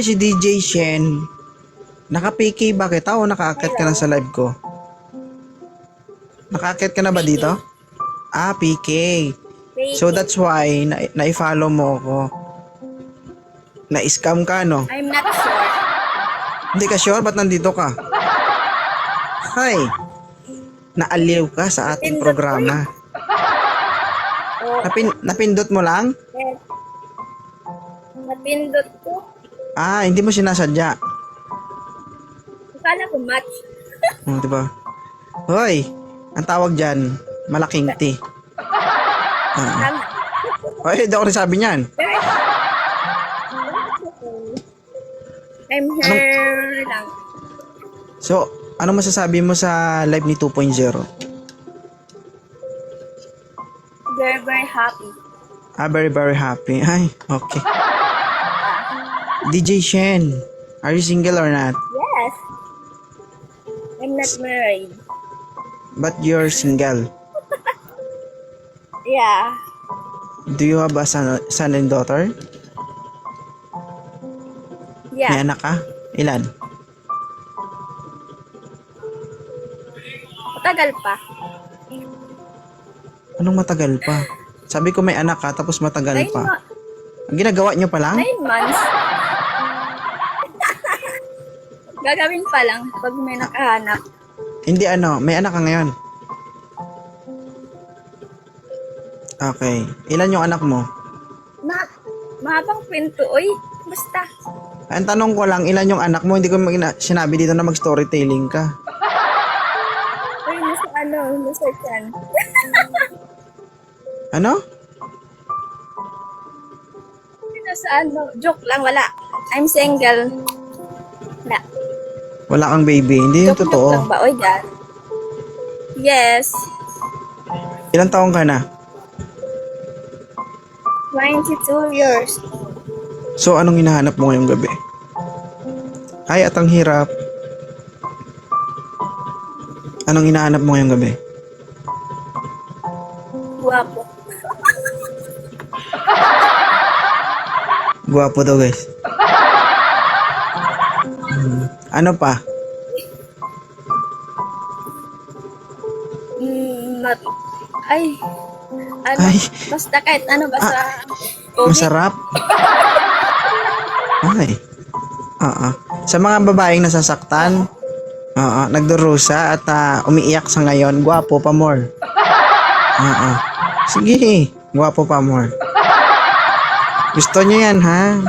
Si DJ Shen, naka-PK ba kita o naka-akit ka na sa live ko? Naka-akit ka na ba dito? Ah, PK. So that's why na-follow mo ako. Na-scam ka, no? I'm not sure. Hindi ka sure? Ba't nandito ka? Hi! Naaliw ka sa ating Napindot programa. Oh, Napindot mo lang? yes. Napindot ko. Ah, hindi mo sinasadya. Akala ko match. Diba? Hoy! Ang tawag dyan, malaking T. Tama. Hoy, hindi ako rin sabi niyan. I'm here lang. So, ano masasabi mo sa live ni 2.0? Very, very happy. Ah, very, very happy. Ay, okay. DJ Shen, are you single or not? Yes. I'm not married. But you're single. Yeah. Do you have a son and daughter? May Yeah. anak ka? Ilan? Matagal pa. Anong matagal pa? Sabi ko may anak ka, tapos matagal 9 pa. Ang ginagawa nyo pa lang? 9 months. Gagawin pa lang pag may nakahanap. Hindi may anak ka ngayon. Okay. Ilan yung anak mo? Mahabang kwento. Uy, basta. Ang tanong ko lang, ilan yung anak mo? Hindi ko sinabi dito na mag-storytelling ka. Uy, nasa chan. Ano? Nasa joke lang, wala. I'm single. Wala. Wala kang baby. Hindi yung Joke totoo. lang ba? Uy, God. Yes. Ilang taong ka na? 22 years. So, anong hinahanap mo ngayong gabi? Ay, at ang hirap. Anong hinahanap mo ngayong gabi? Guwapo. Guwapo daw, guys. Ano pa? Ay. Ay. Basta kahit basta. Masarap? Ay. Sa mga babaeng nasasaktan, nagdurusa at umiiyak sa ngayon, guwapo pa more. Sige, guwapo pa more. Gusto niyo yan, ha?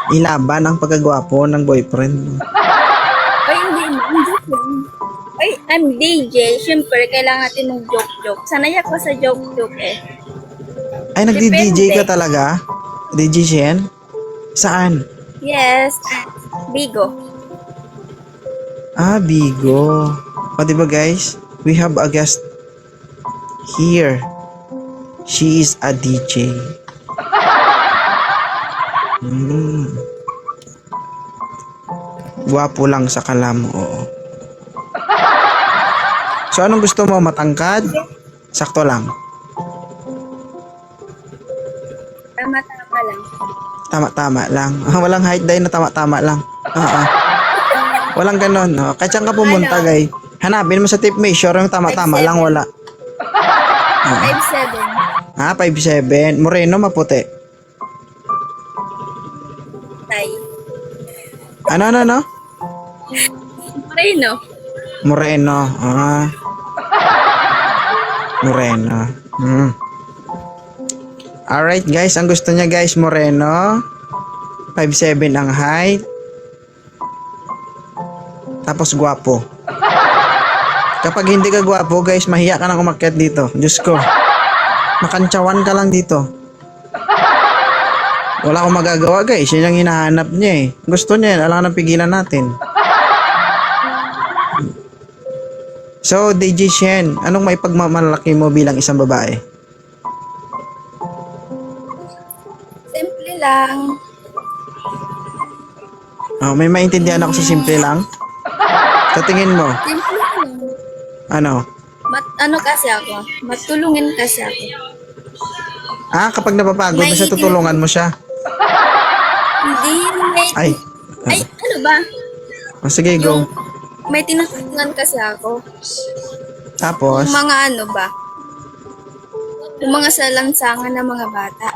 Ilaban ang pagkagwapo ng boyfriend. Ay, hindi lang. Ay, I'm DJ. Siyempre, kailangan natin ng joke-joke. Sanay ako sa joke-joke eh. Ay, nagdi-DJ ka talaga? DJ Shen? Saan? Yes, Bigo. Ah, Bigo. O, diba guys? We have a guest here. She is a DJ. Gwapo lang sa kalam, oo. So, anong gusto mo? Matangkad? Sakto lang. Tama-tama lang. Tama-tama lang. Walang height dahil na tama-tama lang. Walang ganon. Kahit saan ka pumunta, guys. Hanapin mo sa tape measure yung tama-tama 5'7". lang, wala. 5'7". 5'7". Moreno, maputi. Tay. Ano? Marino. Moreno. Moreno. Alright guys, ang gusto niya guys, Moreno. 5'7" ang height. Tapos gwapo. Kapag hindi ka gwapo guys, mahiya ka nang umakyat dito. Diyos ko. Makantsawan ka lang dito. Wala akong magagawa guys, yun yung hinahanap niya eh. Gusto niya, alam na pigilan natin. So, DJ Shen, anong may pagmamalaki mo bilang isang babae? Simple lang. May maintindihan ako sa simple lang? Sa tingin mo, Simple lang. ano? Kasi ako? Matulungin kasi ako. Kapag napapagod na siya, tutulungan mo siya. Hindi Ay. ay, ano ba? Sige, go. Yung, may tinutulungan kasi ako. Tapos, Yung mga ano ba? Yung mga salansangan ng mga bata.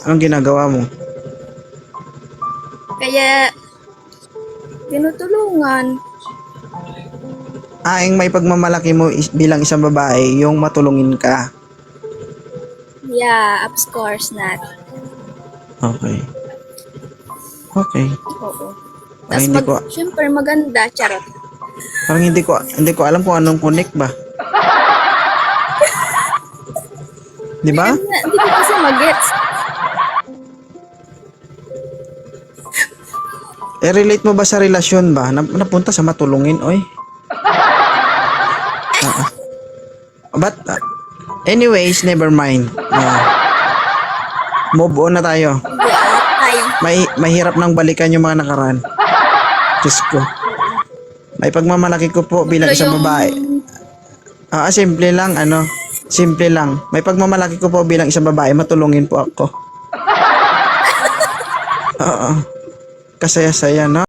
anong ginagawa mo? Kaya, tinutulungan. Yung may pagmamalaki mo bilang isang babae, yung matulungin ka. Yeah, of course not. Okay. Okay. Oo. Ay, Tapos syempre maganda, charot. Parang hindi ko alam kung anong connect ba. 'Di ba? Hindi ko kasi mag-gets. Relate mo ba sa relasyon ba? Napunta sa matulungin, oy. But, anyways, never mind. Move on na tayo. Tayo. Mahirap nang balikan yung mga nakaraan. Diyos ko. May pagmamalaki ko po bilang isang babae. Simple lang, simple lang. May pagmamalaki ko po bilang isang babae, matulungin po ako. Oo. Kasaya-saya, no?